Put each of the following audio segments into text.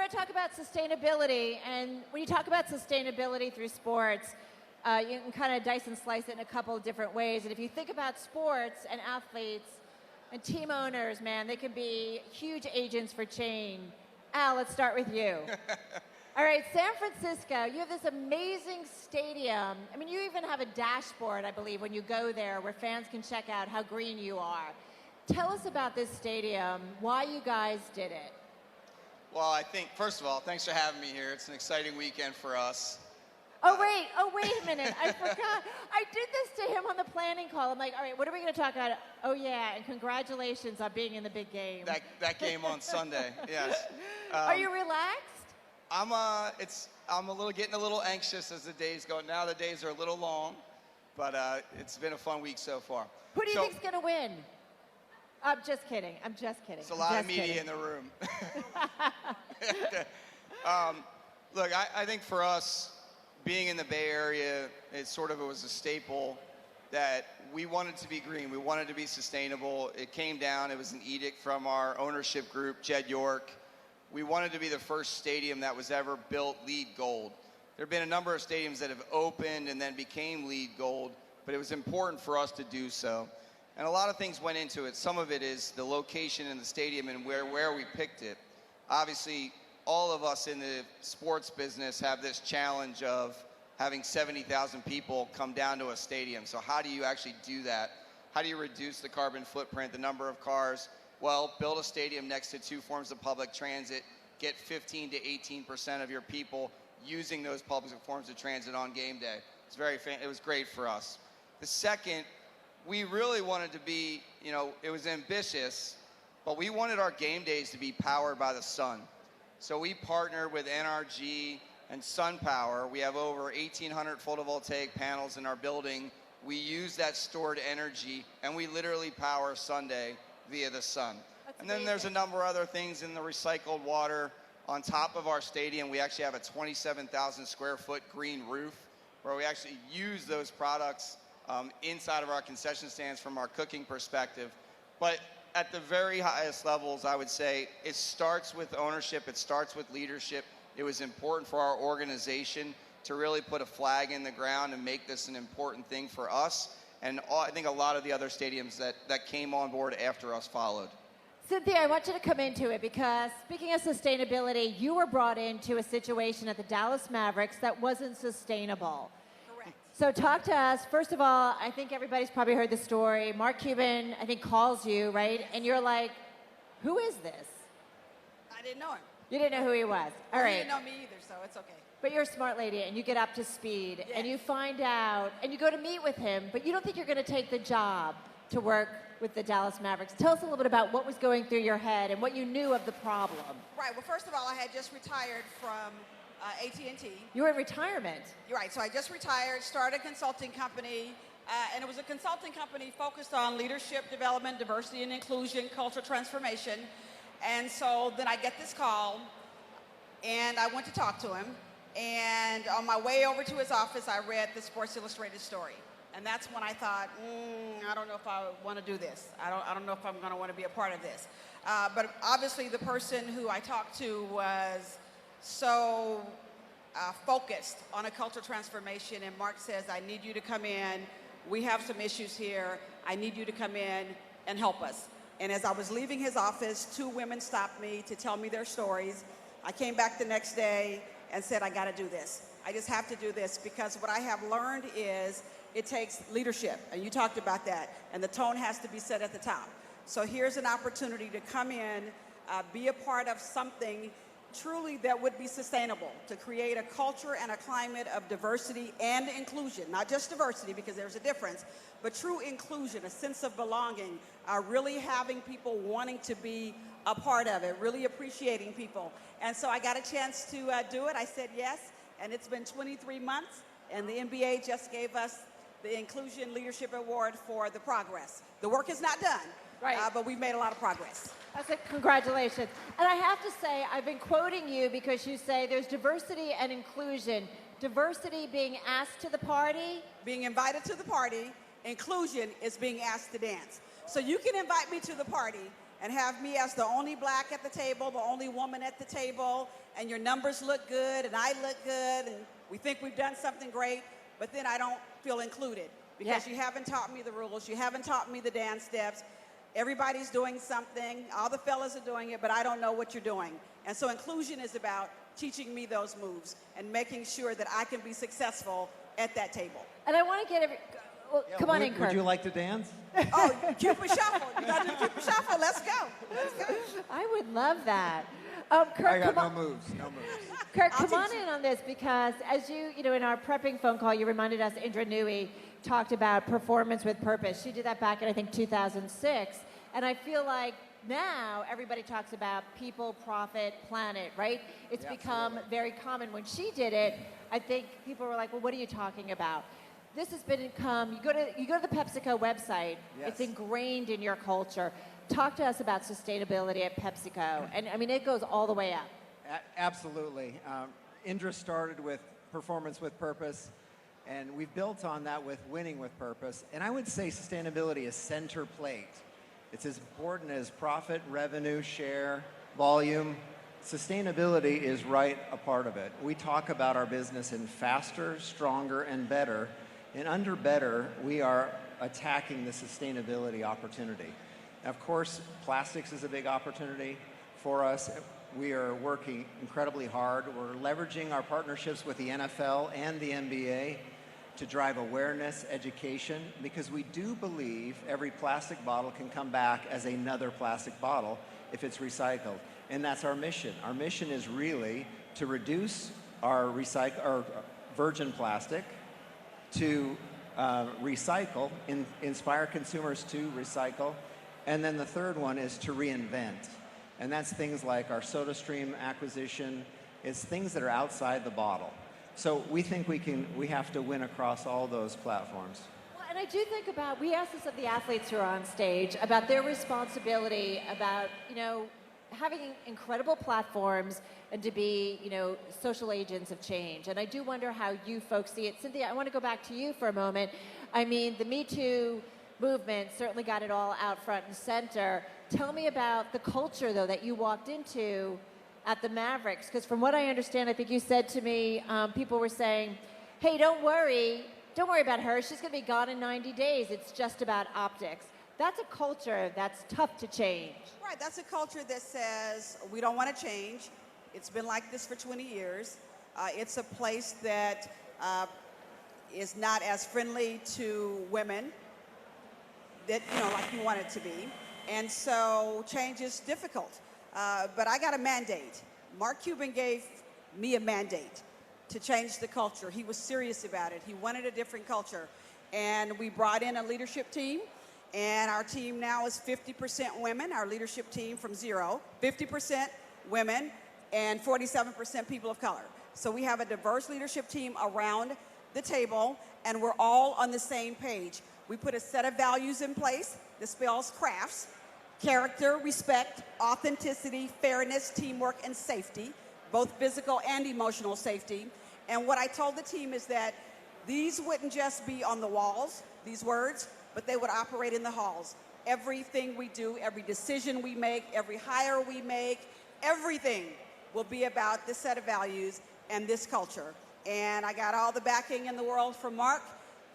want to talk about sustainability, and when you talk about sustainability through sports, you can kind of dice and slice it in a couple of different ways. And if you think about sports and athletes and team owners, man, they can be huge agents for change. Al, let's start with you. All right, San Francisco, you have this amazing stadium. I mean, you even have a dashboard, I believe, when you go there where fans can check out how green you are. Tell us about this stadium, why you guys did it. Well, I think, first of all, thanks for having me here. It's an exciting weekend for us. Oh, wait a minute. I forgot. I did this to him on the planning call. I'm like, all right, what are we going to talk about? Oh, yeah, and congratulations on being in the big game. That game on Sunday, yes. Are you relaxed? I'm getting a little anxious as the days go. Now the days are a little long, but it's been a fun week so far. Who do you think's going to win? I'm just kidding. It's a lot of media in the room. Look, I think for us, being in the Bay Area, it was a staple that we wanted to be green. We wanted to be sustainable. It came down. It was an edict from our ownership group, Jed York. We wanted to be the first stadium that was ever built LEED Gold. There have been a number of stadiums that have opened and then became LEED Gold, but it was important for us to do so. And a lot of things went into it. Some of it is the location in the stadium and where we picked it. Obviously, all of us in the sports business have this challenge of having 70,000 people come down to a stadium. So how do you actually do that? How do you reduce the carbon footprint, the number of cars? Well, build a stadium next to 2 forms of public transit, get 15 to 18% of your people using those public forms of transit on game day. It was great for us. The second, we really wanted to be, it was ambitious, but we wanted our game days to be powered by the sun. So we partnered with NRG and SunPower. We have over 1,800 photovoltaic panels in our building. We use that stored energy, and we literally power Sunday via the sun. And then there's a number of other things in the recycled water. On top of our stadium, we actually have a 27,000 square foot green roof where we actually use those products inside of our concession stands from our cooking perspective. But at the very highest levels, I would say it starts with ownership, it starts with leadership. It was important for our organization to really put a flag in the ground and make this an important thing for us. And I think a lot of the other stadiums that came on board after us followed. Cynthia, I want you to come into it because speaking of sustainability, you were brought into a situation at the Dallas Mavericks that wasn't sustainable. Correct. So talk to us. First of all, I think everybody's probably heard the story. Mark Cuban, I think, calls you, right? And you're like, who is this? I didn't know him. You didn't know who he was. All right. He didn't know me either, so it's okay. But you're a smart lady, and you get up to speed, Yes. and you find out, and you go to meet with him, but you don't think you're going to take the job to work with the Dallas Mavericks. Tell us a little bit about what was going through your head and what you knew of the problem. Right. Well, first of all, I had just retired from AT&T. You were in retirement. You're right. So I just retired, started a consulting company, and it was a consulting company focused on leadership development, diversity and inclusion, cultural transformation. And so then I get this call, and I went to talk to him. And on my way over to his office, I read the Sports Illustrated story. And that's when I thought, I don't know if I want to do this. I don't know if I'm going to want to be a part of this. But obviously, the person who I talked to was so focused on a cultural transformation. And Mark says, I need you to come in. We have some issues here. I need you to come in and help us. And as I was leaving his office, 2 women stopped me to tell me their stories. I came back the next day and said, I got to do this. I just have to do this because what I have learned is it takes leadership, and you talked about that, and the tone has to be set at the top. So here's an opportunity to come in, be a part of something truly that would be sustainable, to create a culture and a climate of diversity and inclusion, not just diversity because there's a difference, but true inclusion, a sense of belonging, really having people wanting to be a part of it, really appreciating people. And so I got a chance to do it. I said yes, and it's been 23 months, and the NBA just gave us the Inclusion Leadership Award for the progress. The work is not done, right? But we've made a lot of progress. That's it. Congratulations. And I have to say, I've been quoting you because you say there's diversity and inclusion. Diversity being asked to the party. Being invited to the party. Inclusion is being asked to dance. So you can invite me to the party, and have me as the only black at the table, the only woman at the table, and your numbers look good, and I look good, and we think we've done something great, but then I don't feel included because you haven't taught me the rules, you haven't taught me the dance steps. Everybody's doing something, all the fellas are doing it, but I don't know what you're doing. And so inclusion is about teaching me those moves and making sure that I can be successful at that table. And I want to get come on in, Kirk. Would you like to dance? Oh, Cupid Shuffle. You got to do Cupid Shuffle. Let's go. Let's go. I would love that. Kirk, I got come no on. moves. Kirk, come on in on this because as you know, in our prepping phone call, you reminded us Indra Nooyi talked about performance with purpose. She did that back in, I think, 2006. And I feel like now everybody talks about people, profit, planet, right? It's become very common. When she did it, I think people were like, well, what are you talking about? This has become, you go to the PepsiCo website, it's ingrained in your culture. Talk to us about sustainability at PepsiCo. And I mean, it goes all the way up. Absolutely. Indra started with performance with purpose, and we've built on that with winning with purpose. And I would say sustainability is center plate. It's as important as profit, revenue, share, volume. Sustainability is right a part of it. We talk about our business in faster, stronger, and better. And under better, we are attacking the sustainability opportunity. Of course, plastics is a big opportunity for us. We are working incredibly hard. We're leveraging our partnerships with the NFL and the NBA to drive awareness, education, because we do believe every plastic bottle can come back as another plastic bottle if it's recycled. And that's our mission. Our mission is really to reduce our virgin plastic, to recycle, inspire consumers to recycle, and then the third one is to reinvent. And that's things like our SodaStream acquisition. It's things that are outside the bottle. So we think we have to win across all those platforms. Well, and I do think we asked this of the athletes who are on stage, about their responsibility, about, having incredible platforms and to be, social agents of change. And I do wonder how you folks see it. Cynthia, I want to go back to you for a moment. I mean, the Me Too movement certainly got it all out front and center. Tell me about the culture, though, that you walked into at the Mavericks, because from what I understand, I think you said to me, people were saying, hey, don't worry about her. She's going to be gone in 90 days. It's just about optics. That's a culture that's tough to change. Right, that's a culture that says we don't want to change. It's been like this for 20 years. It's a place that is not as friendly to women that, like you want it to be. And so change is difficult. But I got a mandate. Mark Cuban gave me a mandate to change the culture. He was serious about it. He wanted a different culture. And we brought in a leadership team. And our team now is 50% women, our leadership team from zero, 50% women, and 47% people of color. So we have a diverse leadership team around the table, and we're all on the same page. We put a set of values in place that spells crafts: character, respect, authenticity, fairness, teamwork, and safety, both physical and emotional safety. And what I told the team is that these wouldn't just be on the walls, these words, but they would operate in the halls. Everything we do, every decision we make, every hire we make, everything will be about this set of values and this culture. And I got all the backing in the world from Mark,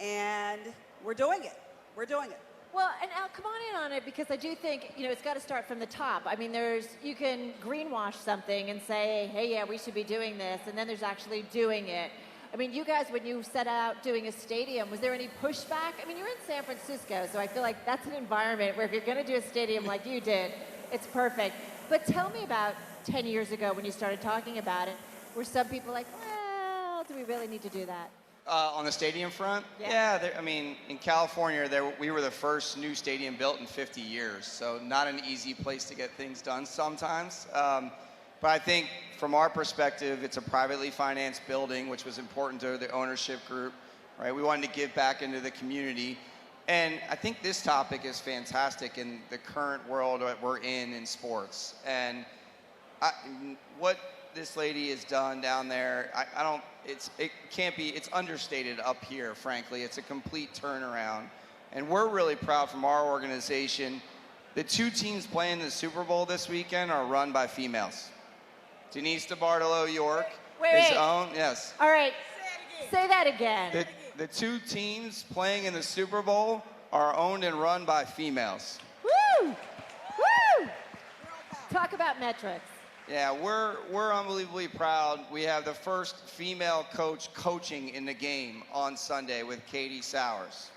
and we're doing it. We're doing it. Well, and Al, come on in on it, because I do think, it's got to start from the top. I mean, you can greenwash something and say, hey, yeah, we should be doing this, and then there's actually doing it. I mean, you guys, when you set out doing a stadium, was there any pushback? I mean, you're in San Francisco, so I feel like that's an environment where if you're going to do a stadium like you did, it's perfect. But tell me about 10 years ago when you started talking about it. Were some people like, well, do we really need to do that? On the stadium front? Yeah, in California, we were the first new stadium built in 50 years, so not an easy place to get things done sometimes. But I think from our perspective, it's a privately financed building, which was important to the ownership group, right? We wanted to give back into the community. And I think this topic is fantastic in the current world that we're in sports. And what this lady has done down there, it's understated up here, frankly. It's a complete turnaround. And we're really proud from our organization The two teams playing the Super Bowl this weekend are run by females. Denise DeBartolo York is owned. Yes. All right. Say that again. The two teams playing in the Super Bowl are owned and run by females. Woo! Woo! Talk about metrics. Yeah, we're unbelievably proud. We have the first female coach coaching in the game on Sunday with Katie Sowers.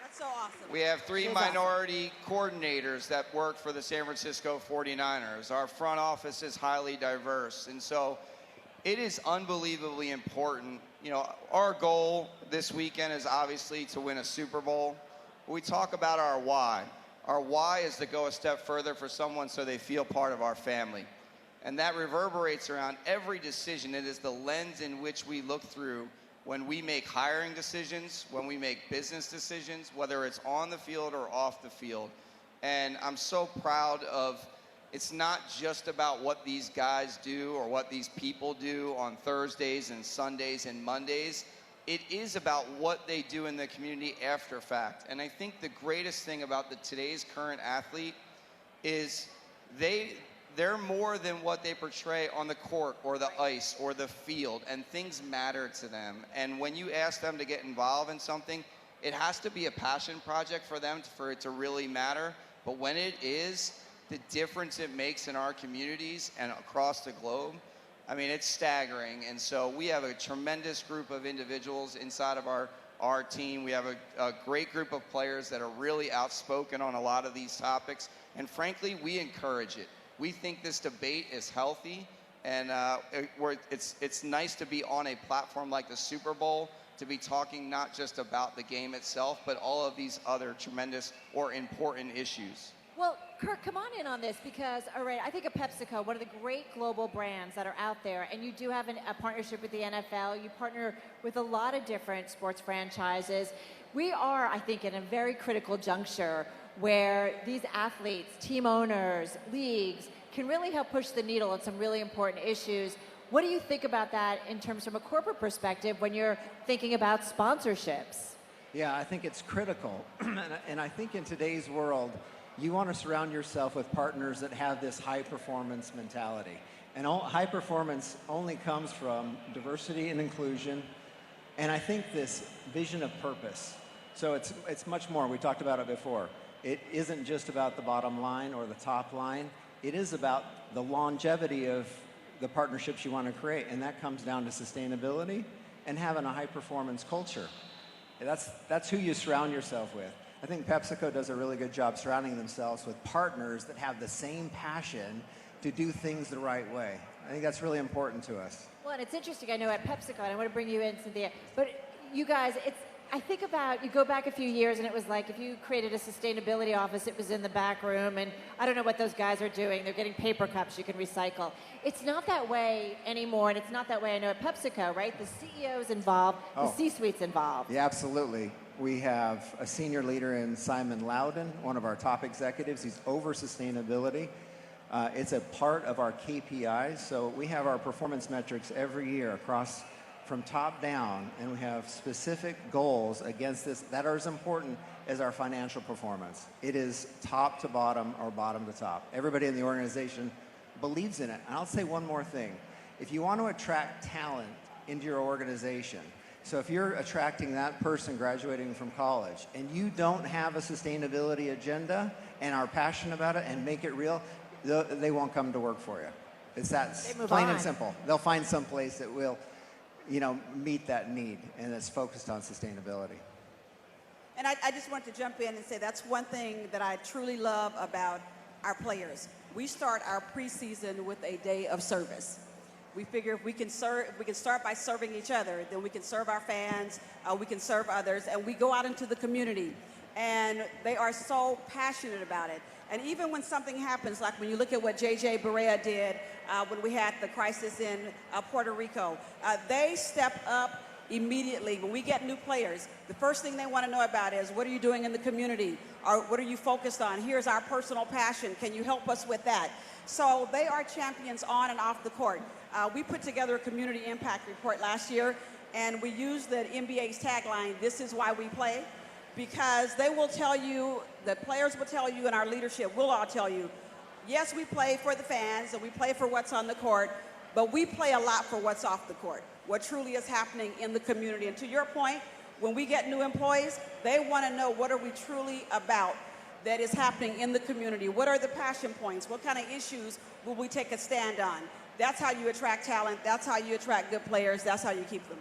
That's so awesome. We have 3 minority coordinators that work for the San Francisco 49ers. Our front office is highly diverse. And so it is unbelievably important. You know, our goal this weekend is obviously to win a Super Bowl. We talk about our why. Our why is to go a step further for someone so they feel part of our family. And that reverberates around every decision. It is the lens in which we look through when we make hiring decisions, when we make business decisions, whether it's on the field or off the field. And I'm so proud of, it's not just about what these guys do or what these people do on Thursdays and Sundays and Mondays. It is about what they do in the community after fact. And I think the greatest thing about today's current athlete is they're more than what they portray on the court or the ice or the field, and things matter to them. And when you ask them to get involved in something, it has to be a passion project for them for it to really matter. But when it is, the difference it makes in our communities and across the globe, I mean, it's staggering. And so we have a tremendous group of individuals inside of our team. We have a great group of players that are really outspoken on a lot of these topics. And frankly, we encourage it. We think this debate is healthy, and it's nice to be on a platform like the Super Bowl to be talking not just about the game itself, but all of these other tremendous or important issues. Well, Kirk, come on in on this because, all right, I think of PepsiCo, one of the great global brands that are out there, and you do have a partnership with the NFL. You partner with a lot of different sports franchises. We are, I think, in a very critical juncture where these athletes, team owners, leagues, can really help push the needle on some really important issues. What do you think about that in terms from a corporate perspective when you're thinking about sponsorships? Yeah, I think it's critical. And I think in today's world, you want to surround yourself with partners that have this high-performance mentality. And high performance only comes from diversity and inclusion, and I think this vision of purpose. So it's much more. We talked about it before. It isn't just about the bottom line or the top line. It is about the longevity of the partnerships you want to create, and that comes down to sustainability and having a high-performance culture. That's who you surround yourself with. I think PepsiCo does a really good job surrounding themselves with partners that have the same passion to do things the right way. I think that's really important to us. Well, and it's interesting, I know at PepsiCo, and I want to bring you in, Cynthia, but you guys, I think about, you go back a few years and it was like if you created a sustainability office, it was in the back room, and I don't know what those guys are doing. They're getting paper cups you can recycle. It's not that way anymore, and it's not that way I know at PepsiCo, right? The CEO's involved, the C-suite's involved. Yeah, absolutely. We have a senior leader in Simon Loudon, one of our top executives. He's over sustainability. It's a part of our KPIs. So we have our performance metrics every year across from top down, and we have specific goals against this that are as important as our financial performance. It is top to bottom or bottom to top. Everybody in the organization believes in it. And I'll say one more thing. If you want to attract talent into your organization, so if you're attracting that person graduating from college and you don't have a sustainability agenda and are passionate about it and make it real, they won't come to work for you. It's that plain and simple. They'll find some place that will, meet that need, and it's focused on sustainability. And I just want to jump in and say that's one thing that I truly love about our players. We start our preseason with a day of service. We figure if we can start by serving each other, then we can serve our fans, we can serve others, and we go out into the community. And they are so passionate about it. And even when something happens, like when you look at what J.J. Barea did when we had the crisis in Puerto Rico, they step up immediately. When we get new players, the first thing they want to know about is, what are you doing in the community? Or what are you focused on? Here's our personal passion. Can you help us with that? So they are champions on and off the court. We put together a community impact report last year, and we used the NBA's tagline, "This is why we play." because they will tell you, the players will tell you, and our leadership will all tell you, yes, we play for the fans and we play for what's on the court, but we play a lot for what's off the court, what truly is happening in the community. And to your point, when we get new employees, they want to know what are we truly about that is happening in the community. What are the passion points? What kind of issues will we take a stand on? That's how you attract talent. That's how you attract good players. That's how you keep them.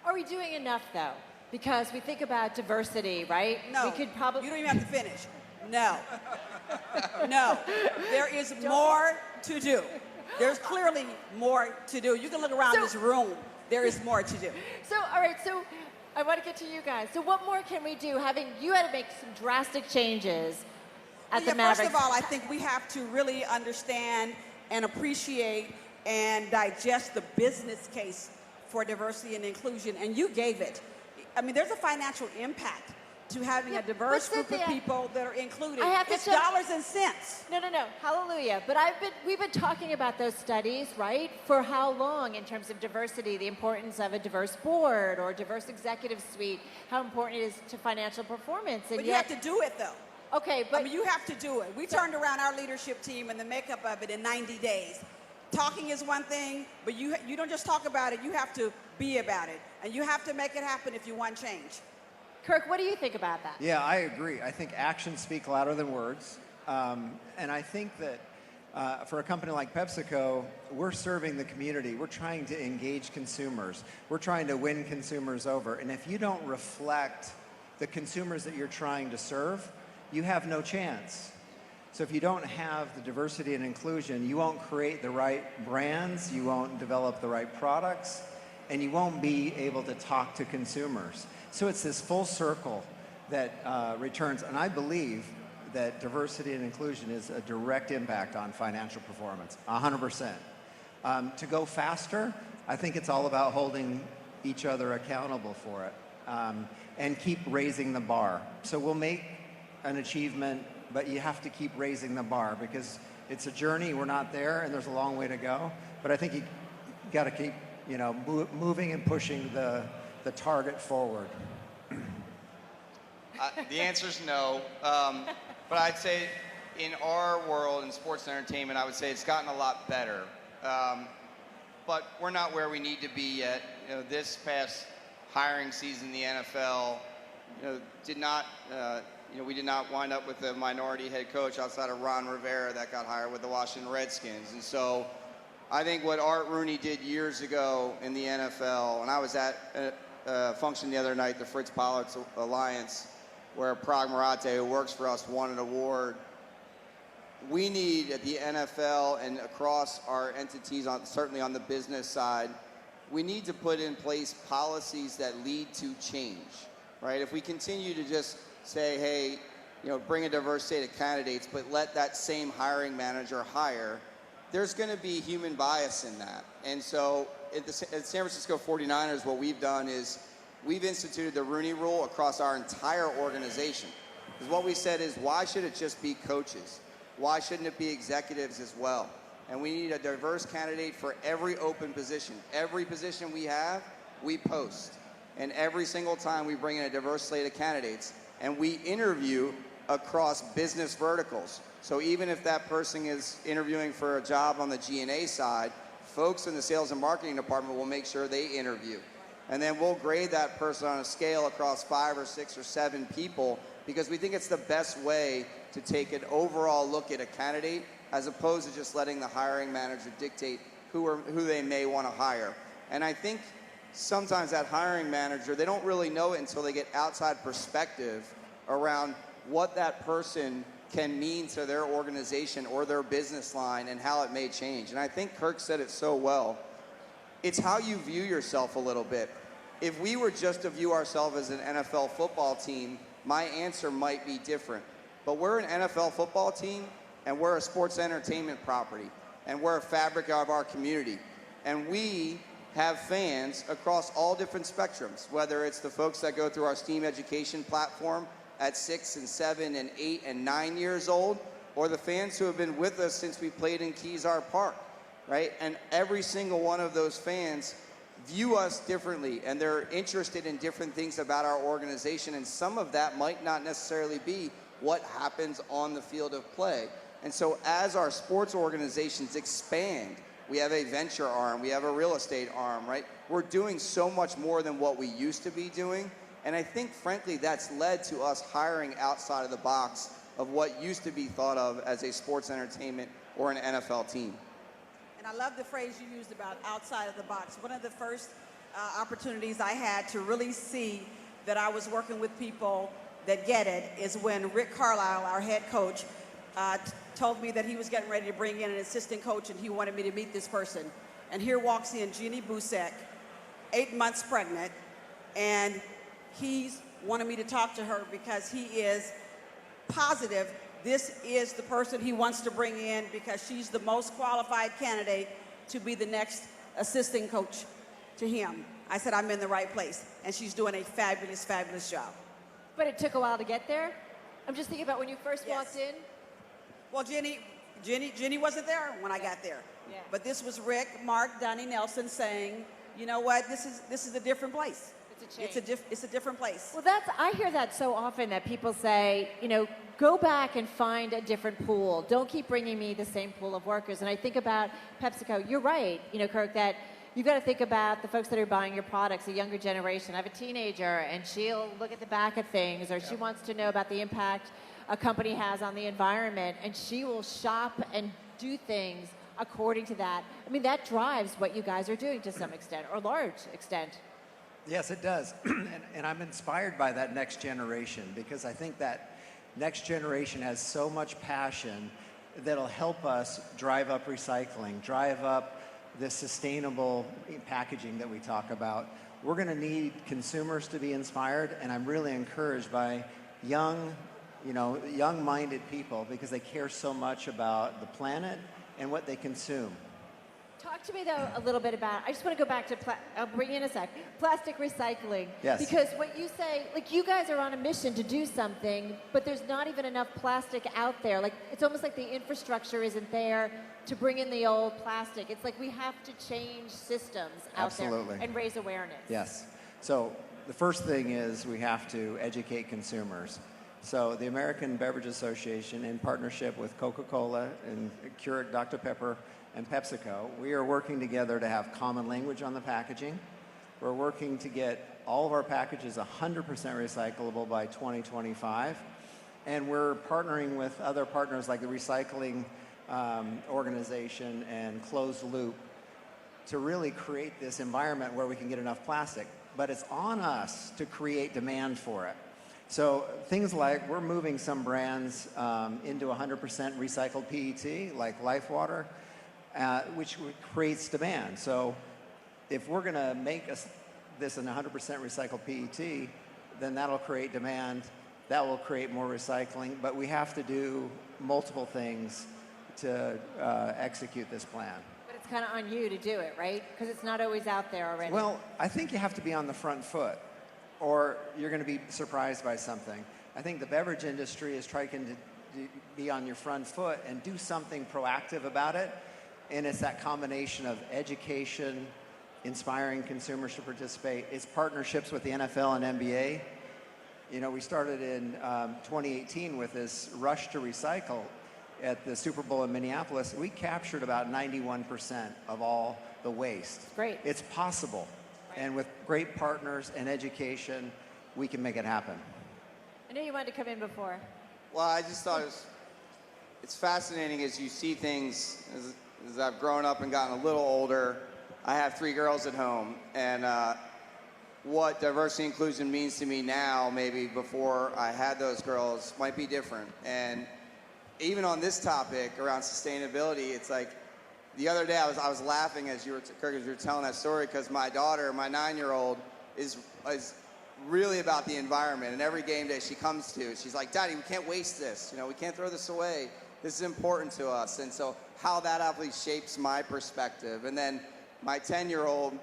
Are we doing enough, though? Because we think about diversity, right? No, we could probably. you don't even have to finish. No. No. There is more to do. There's clearly more to do. You can look around this room. There is more to do. So, all right, so I want to get to you guys. So what more can we do? You had to make some drastic changes at the Mavericks. First of all, I think we have to really understand and appreciate and digest the business case for diversity and inclusion, and you gave it. I mean, there's a financial impact to having a diverse group of people that are included. It's dollars and cents. No, hallelujah. But we've been talking about those studies, right, for how long in terms of diversity, the importance of a diverse board or diverse executive suite, how important it is to financial performance. And but you have to do it, though. Okay, but... I mean, you have to do it. We turned around our leadership team and the makeup of it in 90 days. Talking is one thing, but you don't just talk about it, you have to be about it. And you have to make it happen if you want change. Kirk, what do you think about that? Yeah, I agree. I think actions speak louder than words. And I think that for a company like PepsiCo, we're serving the community. We're trying to engage consumers. We're trying to win consumers over. And if you don't reflect the consumers that you're trying to serve, you have no chance. So if you don't have the diversity and inclusion, you won't create the right brands, you won't develop the right products, and you won't be able to talk to consumers. So it's this full circle that returns, and I believe that diversity and inclusion is a direct impact on financial performance, 100%. To go faster, I think it's all about holding each other accountable for it and keep raising the bar. So we'll make an achievement, but you have to keep raising the bar because it's a journey. We're not there, and there's a long way to go. But I think you got to keep, moving and pushing the target forward. The answer is no. But I'd say in our world, in sports and entertainment, I would say it's gotten a lot better. But we're not where we need to be yet. This past hiring season, the NFL, did not. We did not wind up with a minority head coach outside of Ron Rivera that got hired with the Washington Redskins. And so I think what Art Rooney did years ago in the NFL, and I was at a function the other night, the Fritz Pollard's Alliance, where Prag Marate, who works for us, won an award. We need at the NFL and across our entities, certainly on the business side, we need to put in place policies that lead to change, right? If we continue to just say, hey, bring a diverse slate of candidates, but let that same hiring manager hire, there's going to be human bias in that. And so at San Francisco 49ers, what we've done is we've instituted the Rooney Rule across our entire organization. Because what we said is, why should it just be coaches? Why shouldn't it be executives as well? And we need a diverse candidate for every open position. Every position we have, we post. And every single time we bring in a diverse slate of candidates, and we interview across business verticals. So even if that person is interviewing for a job on the G&A side, folks in the sales and marketing department will make sure they interview. And then we'll grade that person on a scale across 5 or 6 or 7 people because we think it's the best way to take an overall look at a candidate as opposed to just letting the hiring manager dictate who they may want to hire. And I think sometimes that hiring manager, they don't really know it until they get outside perspective around what that person can mean to their organization or their business line and how it may change. And I think Kirk said it so well. It's how you view yourself a little bit. If we were just to view ourselves as an NFL football team, my answer might be different. But we're an NFL football team, and we're a sports entertainment property, and we're a fabric of our community. And we have fans across all different spectrums, whether it's the folks that go through our STEAM education platform at 6 and 7 and 8 and 9 years old, or the fans who have been with us since we played in Kezar Park, right? And every single one of those fans view us differently, and they're interested in different things about our organization, and some of that might not necessarily be what happens on the field of play. And so as our sports organizations expand, we have a venture arm, we have a real estate arm, right? We're doing so much more than what we used to be doing. And I think, frankly, that's led to us hiring outside of the box of what used to be thought of as a sports entertainment or an NFL team. And I love the phrase you used about outside of the box. One of the first opportunities I had to really see that I was working with people that get it is when Rick Carlisle, our head coach, told me that he was getting ready to bring in an assistant coach and he wanted me to meet this person. And here walks in Jeannie Busek, 8 months pregnant, and he's wanted me to talk to her because he is positive this is the person he wants to bring in because she's the most qualified candidate to be the next assistant coach to him. I said, I'm in the right place. And she's doing a fabulous, fabulous job. But it took a while to get there? I'm just thinking about when you first walked in. Well, Jenny wasn't there when I got there. Yeah. But this was Rick, Mark, Donnie Nelson saying, you know what, this is a different place. It's a different place. Well, I hear that so often that people say, go back and find a different pool. Don't keep bringing me the same pool of workers. And I think about PepsiCo. You're right, Kirk, that you've got to think about the folks that are buying your products, the younger generation. I have a teenager, and she'll look at the back of things, or she wants to know about the impact a company has on the environment, and she will shop and do things according to that. I mean, that drives what you guys are doing to some extent, or large extent. Yes, it does. and I'm inspired by that next generation because I think that next generation has so much passion that'll help us drive up recycling, drive up the sustainable packaging that we talk about. We're going to need consumers to be inspired, and I'm really encouraged by young-minded people because they care so much about the planet and what they consume. Talk to me, though, a little bit about, I just want to go back to, I'll bring you in a sec, plastic recycling. Yes. Because what you say, you guys are on a mission to do something, but there's not even enough plastic out there. It's almost like the infrastructure isn't there to bring in the old plastic. It's like we have to change systems out there and raise awareness. Yes. So the first thing is we have to educate consumers. So the American Beverages Association, in partnership with Coca-Cola and Kirk, Dr. Pepper, and PepsiCo, we are working together to have common language on the packaging. We're working to get all of our packages 100% recyclable by 2025. And we're partnering with other partners like the Recycling Organization and Closed Loop to really create this environment where we can get enough plastic. But it's on us to create demand for it. So things like we're moving some brands into 100% recycled PET, like LifeWater, which creates demand. So if we're going to make this in 100% recycled PET, then that'll create demand. That will create more recycling. But we have to do multiple things to execute this plan. But it's kind of on you to do it, right? Because it's not always out there already. Well, I think you have to be on the front foot, or you're going to be surprised by something. I think the beverage industry is trying to be on your front foot and do something proactive about it. And it's that combination of education, inspiring consumers to participate. It's partnerships with the NFL and NBA. We started in 2018 with this rush to recycle at the Super Bowl in Minneapolis. We captured about 91% of all the waste. Great. It's possible. And with great partners and education, we can make it happen. I know you wanted to come in before. Well, I just thought it's fascinating as you see things, as I've grown up and gotten a little older. I have 3 girls at home, and what diversity and inclusion means to me now, maybe before I had those girls, might be different. And even on this topic around sustainability, it's like, the other day, I was laughing as you were telling that story because my daughter, my 9-year-old, is really about the environment. And every game day she comes to, she's like, Daddy, we can't waste this. We can't throw this away. This is important to us. And so how that obviously shapes my perspective. And then my 10-year-old,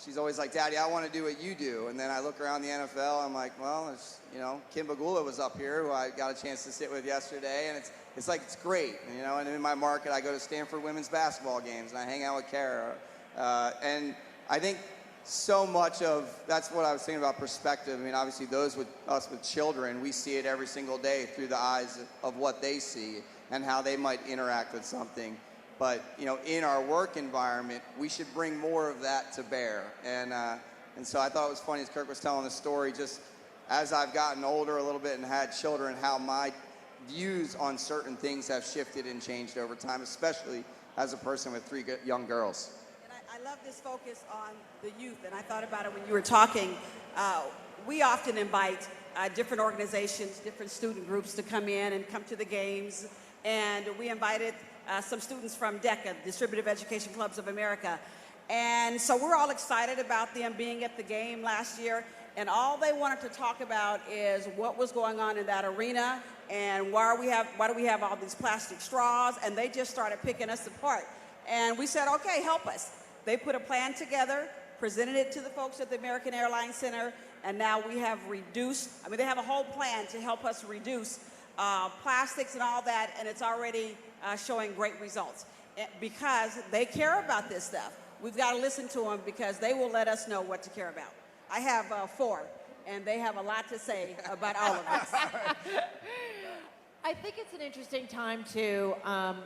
she's always like, Daddy, I want to do what you do. And then I look around the NFL, I'm like, well, Kim Bagula was up here, who I got a chance to sit with yesterday, and it's great, and in my market, I go to Stanford women's basketball games, and I hang out with Kara. And I think so much of, that's what I was thinking about perspective. I mean, obviously those with us with children, we see it every single day through the eyes of what they see and how they might interact with something. But, you know, in our work environment, we should bring more of that to bear. And so I thought it was funny as Kirk was telling the story, just as I've gotten older a little bit and had children, how my views on certain things have shifted and changed over time, especially as a person with 3 young girls. I love this focus on the youth, and I thought about it when you were talking. We often invite different organizations, different student groups to come in and come to the games, and we invited some students from DECA, Distributive Education Clubs of America, and so we're all excited about them being at the game last year, and all they wanted to talk about is what was going on in that arena and why do we have all these plastic straws, and they just started picking us apart. And we said, okay, help us. They put a plan together, presented it to the folks at the American Airlines Center, and now we have reduced, I mean, they have a whole plan to help us reduce plastics and all that, and it's already showing great results. Because they care about this stuff. We've got to listen to them because they will let us know what to care about. I have 4, and they have a lot to say about all of us. I think it's an interesting time to,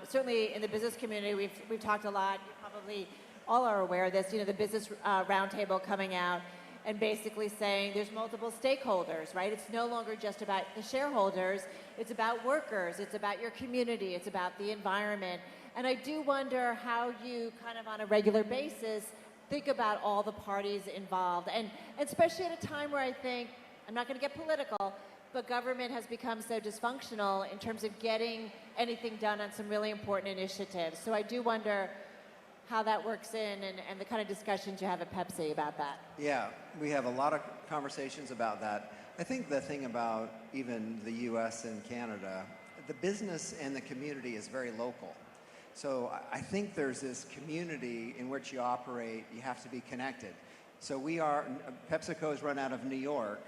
certainly in the business community, we've talked a lot, you probably all are aware of this, you know, the business roundtable coming out and basically saying there's multiple stakeholders, right? It's no longer just about the shareholders, it's about workers, it's about your community, it's about the environment. And I do wonder how you kind of on a regular basis think about all the parties involved. And especially at a time where I think, I'm not going to get political, but government has become so dysfunctional in terms of getting anything done on some really important initiatives. So I do wonder how that works in and the kind of discussions you have at Pepsi about that. Yeah, we have a lot of conversations about that. I think the thing about even the US and Canada, the business and the community is very local. So I think there's this community in which you operate, you have to be connected. So PepsiCo is run out of New York,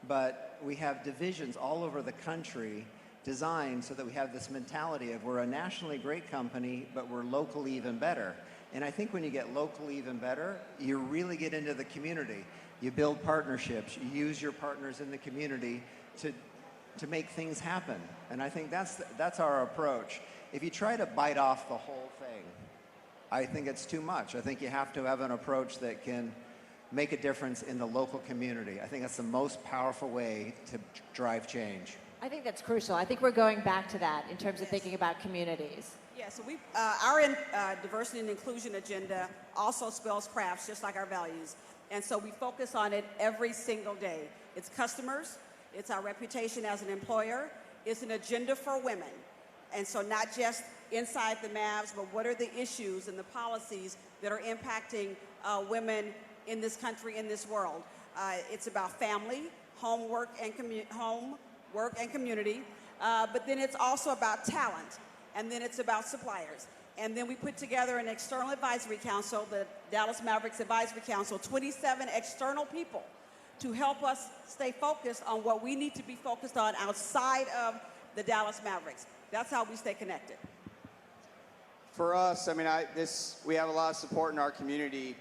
but we have divisions all over the country designed so that we have this mentality of we're a nationally great company, but we're locally even better. And I think when you get locally even better, you really get into the community. You build partnerships, you use your partners in the community to make things happen. And I think that's our approach. If you try to bite off the whole thing, I think it's too much. I think you have to have an approach that can make a difference in the local community. I think that's the most powerful way to drive change. I think that's crucial. I think we're going back to that in terms of thinking about communities. Yeah, so our diversity and inclusion agenda also spells crafts, just like our values. And so we focus on it every single day. It's customers, it's our reputation as an employer, it's an agenda for women. And so not just inside the Mavs, but what are the issues and the policies that are impacting women in this country, in this world. It's about family, home, work, and community. But then it's also about talent. And then it's about suppliers. And then we put together an external advisory council, the Dallas Mavericks Advisory Council, 27 external people to help us stay focused on what we need to be focused on outside of the Dallas Mavericks. That's how we stay connected. For us, I mean, we have a lot of support in our community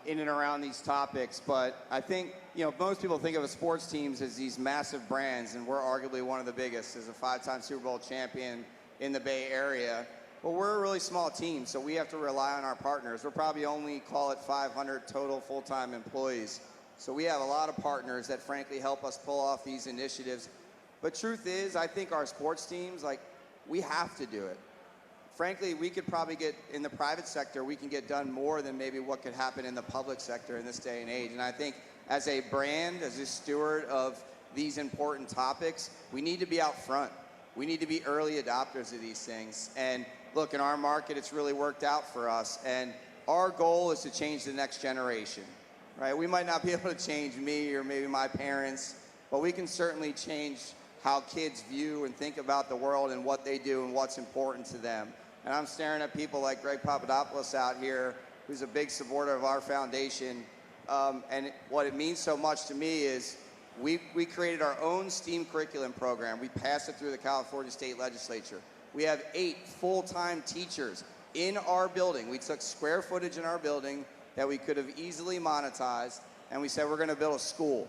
in and around these topics, but I think, you know, most people think of sports teams as these massive brands, and we're arguably one of the biggest as a 5-time Super Bowl champion in the Bay Area. But we're a really small team, so we have to rely on our partners. We're probably only, call it 500 total full-time employees. So we have a lot of partners that frankly help us pull off these initiatives. But truth is, I think our sports teams, like, we have to do it. Frankly, we could probably get, in the private sector, we can get done more than maybe what could happen in the public sector in this day and age. And I think as a brand, as a steward of these important topics, we need to be out front. We need to be early adopters of these things. And look, in our market, it's really worked out for us. And our goal is to change the next generation, right? We might not be able to change me or maybe my parents, but we can certainly change how kids view and think about the world and what they do and what's important to them. And I'm staring at people like Greg Papadopoulos out here, who's a big supporter of our foundation. And what it means so much to me is we created our own STEAM curriculum program. We passed it through the California State Legislature. We have 8 full-time teachers in our building. We took square footage in our building, that we could have easily monetized, and we said we're going to build a school,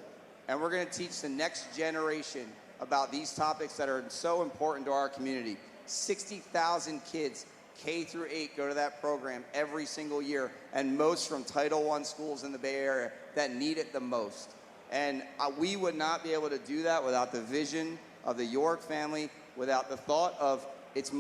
and we're going to teach the next generation about these topics that are so important to our community. 60,000 kids, K through 8, go to that program every single year, and most from Title I schools in the Bay Area that need it the most. And we would not be able to do that without the vision of the York family, without the thought of it's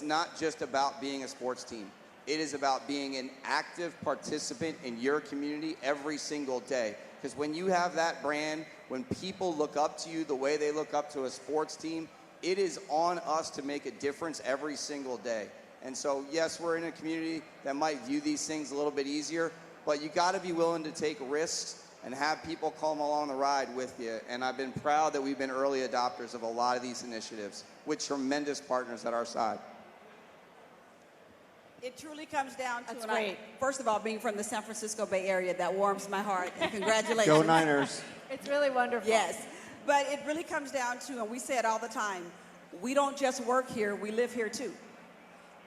not just about being a sports team. It is about being an active participant in your community every single day. Because when you have that brand, when people look up to you the way they look up to a sports team, it is on us to make a difference every single day. And so, yes, we're in a community that might view these things a little bit easier, but you got to be willing to take risks and have people come along the ride with you. And I've been proud that we've been early adopters of a lot of these initiatives with tremendous partners at our side. It truly comes down to, That's great. First of all, being from the San Francisco Bay Area, that warms my heart. And congratulations. Go Niners. It's really wonderful. Yes. But it really comes down to, and we say it all the time, we don't just work here, we live here too.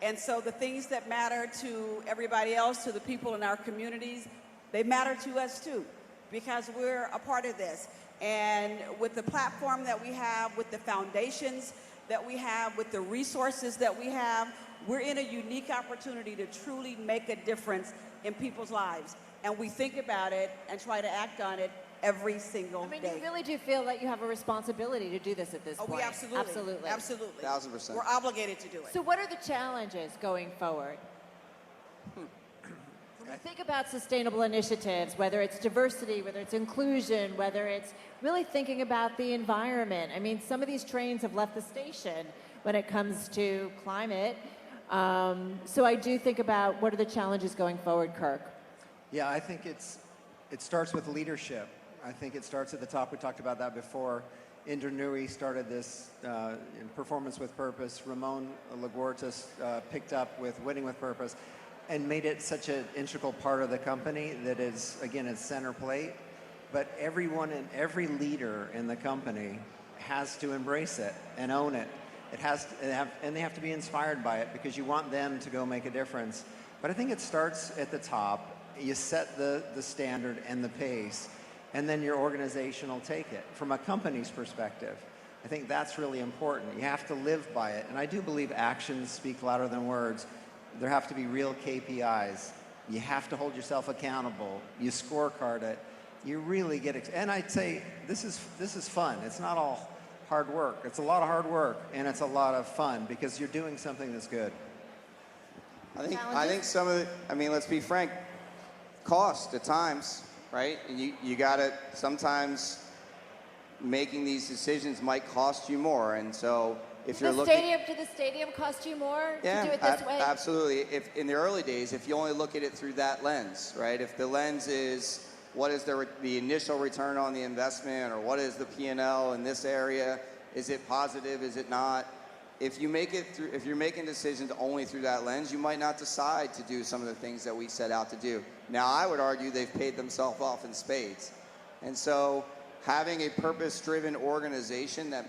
And so the things that matter to everybody else, to the people in our communities, they matter to us too, because we're a part of this. And with the platform that we have, with the foundations that we have, with the resources that we have, we're in a unique opportunity to truly make a difference in people's lives. And we think about it and try to act on it every single day. You really do feel that you have a responsibility to do this at this point. We absolutely. Absolutely. Absolutely. 1,000%. We're obligated to do it. So what are the challenges going forward? When you think about sustainable initiatives, whether it's diversity, whether it's inclusion, whether it's really thinking about the environment. I mean, some of these trains have left the station when it comes to climate. So I do think about what are the challenges going forward, Kirk? Yeah, I think it starts with leadership. I think it starts at the top. We talked about that before. Indra Nooyi started this in Performance with Purpose. Ramon Laguartas picked up with Winning with Purpose and made it such an integral part of the company that is, again, it's center plate. But everyone and every leader in the company has to embrace it and own it. And they have to be inspired by it because you want them to go make a difference. But I think it starts at the top. You set the standard and the pace, and then your organization will take it. From a company's perspective, I think that's really important. You have to live by it. And I do believe actions speak louder than words. There have to be real KPIs. You have to hold yourself accountable. You scorecard it. You really get and I'd say this is fun. It's not all hard work. It's a lot of hard work, and it's a lot of fun because you're doing something that's good. I think some of it, I mean, let's be frank, cost at times, right? And you got to, sometimes making these decisions might cost you more. And so if you're looking... Did the stadium cost you more yeah, to do it this way? Absolutely. If in the early days, if you only look at it through that lens, right? If the lens is what is the initial return on the investment, or what is the P&L in this area? Is it positive? Is it not? If you're making decisions only through that lens, you might not decide to do some of the things that we set out to do. Now, I would argue they've paid themselves off in spades. And so having a purpose-driven organization that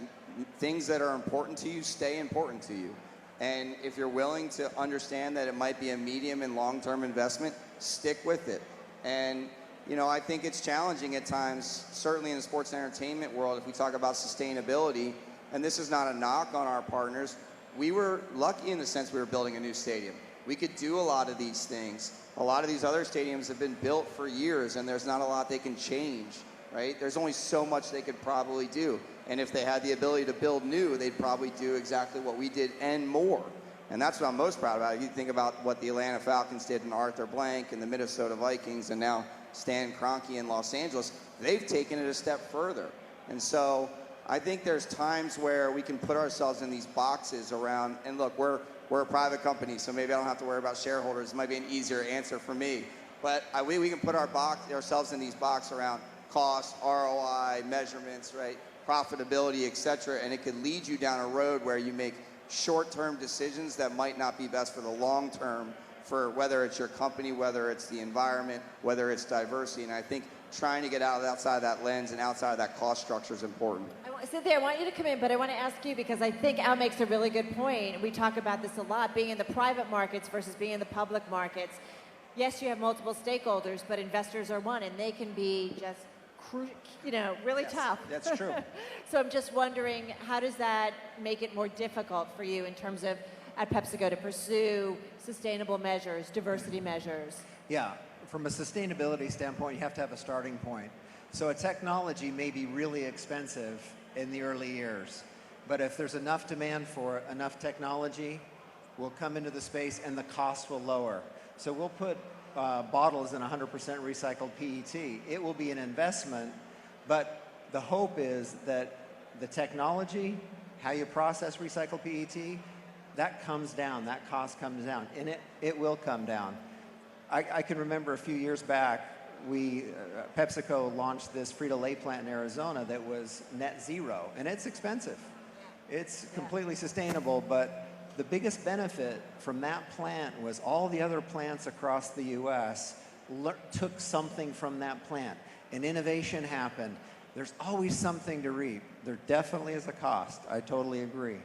things that are important to you stay important to you. And if you're willing to understand that it might be a medium and long-term investment, stick with it. And you know, I think it's challenging at times, certainly in the sports and entertainment world, if we talk about sustainability, and this is not a knock on our partners. We were lucky in the sense we were building a new stadium. We could do a lot of these things. A lot of these other stadiums have been built for years, and there's not a lot they can change, right? There's only so much they could probably do. And if they had the ability to build new, they'd probably do exactly what we did and more. And that's what I'm most proud about. If you think about what the Atlanta Falcons did and Arthur Blank and the Minnesota Vikings and now Stan Kroenke in Los Angeles, they've taken it a step further. And so I think there's times where we can put ourselves in these boxes around, and look, we're a private company, so maybe I don't have to worry about shareholders. It might be an easier answer for me. But we can put ourselves in these boxes around cost, ROI, measurements, right, profitability, et cetera, and it could lead you down a road where you make short-term decisions that might not be best for the long term, for whether it's your company, whether it's the environment, whether it's diversity. And I think trying to get outside that lens and outside of that cost structure is important. Cynthia, I want you to come in, but I want to ask you because I think Al makes a really good point. We talk about this a lot, being in the private markets versus being in the public markets. yes, you have multiple stakeholders, but investors are one, and they can be just, really tough. That's true. So I'm just wondering, how does that make it more difficult for you in terms of at PepsiCo to pursue sustainable measures, diversity measures? Yeah, from a sustainability standpoint, you have to have a starting point. So a technology may be really expensive in the early years, but if there's enough demand for it, enough technology will come into the space and the cost will lower. So we'll put bottles in 100% recycled PET. It will be an investment, but the hope is that the technology, how you process recycled PET, that comes down, that cost comes down, and it will come down. I can remember a few years back, PepsiCo launched this Frito-Lay plant in Arizona that was net zero, and it's expensive. It's completely sustainable, but the biggest benefit from that plant was all the other plants across the U.S. took something from that plant. And innovation happened. There's always something to reap. There definitely is a cost. I totally agree.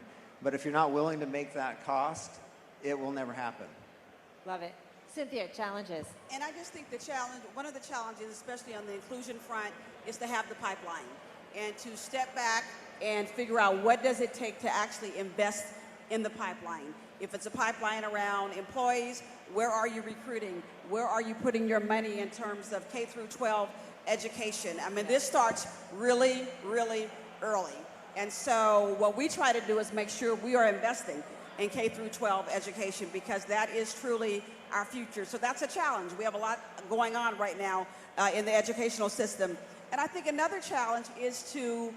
But if you're not willing to make that cost, it will never happen. Love it. Cynthia, challenges. And I just think one of the challenges, especially on the inclusion front, is to have the pipeline and to step back and figure out what does it take to actually invest in the pipeline. If it's a pipeline around employees, where are you recruiting? Where are you putting your money in terms of K through 12 education? I mean, this starts really, really early. And so what we try to do is make sure we are investing in K through 12 education, because that is truly our future. So that's a challenge. We have a lot going on right now in the educational system. And I think another challenge is to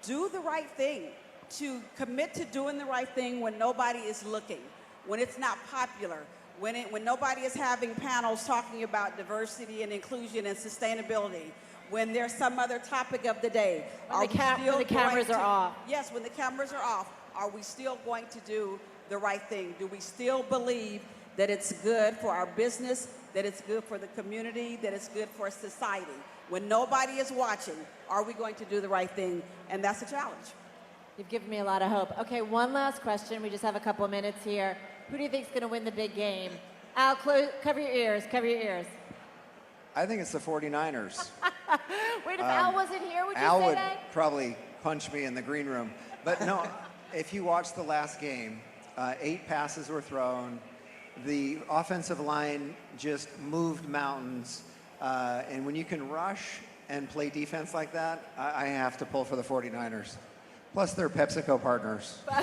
do the right thing, to commit to doing the right thing when nobody is looking, when it's not popular, when nobody is having panels talking about diversity and inclusion and sustainability, when there's some other topic of the day. When the cameras are off. Yes, when the cameras are off, are we still going to do the right thing? Do we still believe that it's good for our business, that it's good for the community, that it's good for society? When nobody is watching, are we going to do the right thing? And that's a challenge. You've given me a lot of hope. Okay, one last question. We just have a couple of minutes here. Who do you think is going to win the big game? Al, cover your ears. Cover your ears. I think it's the 49ers. Wait, if Al wasn't here, would you Al say would that? probably punch me in the green room. But no, if you watch the last game, 8 passes were thrown. The offensive line just moved mountains. And when you can rush and play defense like that, I have to pull for the 49ers. Plus, they're PepsiCo partners. I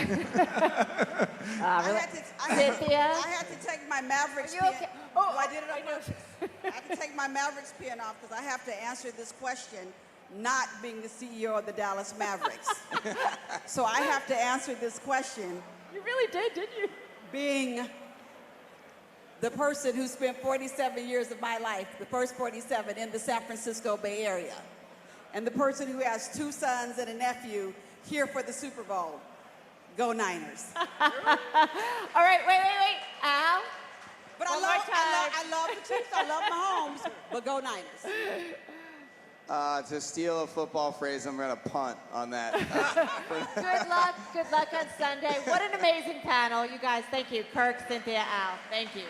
had to take my Mavericks pin. Okay? I did it on purpose. I had to take my Mavericks pin off because I have to answer this question not being the CEO of the Dallas Mavericks. So I have to answer this question. You really did, didn't you? Being the person who spent 47 years of my life, the first 47 in the San Francisco Bay Area, and the person who has 2 sons and a nephew here for the Super Bowl. Go Niners. All right, wait. Al? But I love the Chiefs. I love Mahomes. But go Niners. To steal a football phrase, I'm going to punt on that. Good luck on Sunday. What an amazing panel. You guys, thank you. Kirk, Cynthia, Al, thank you.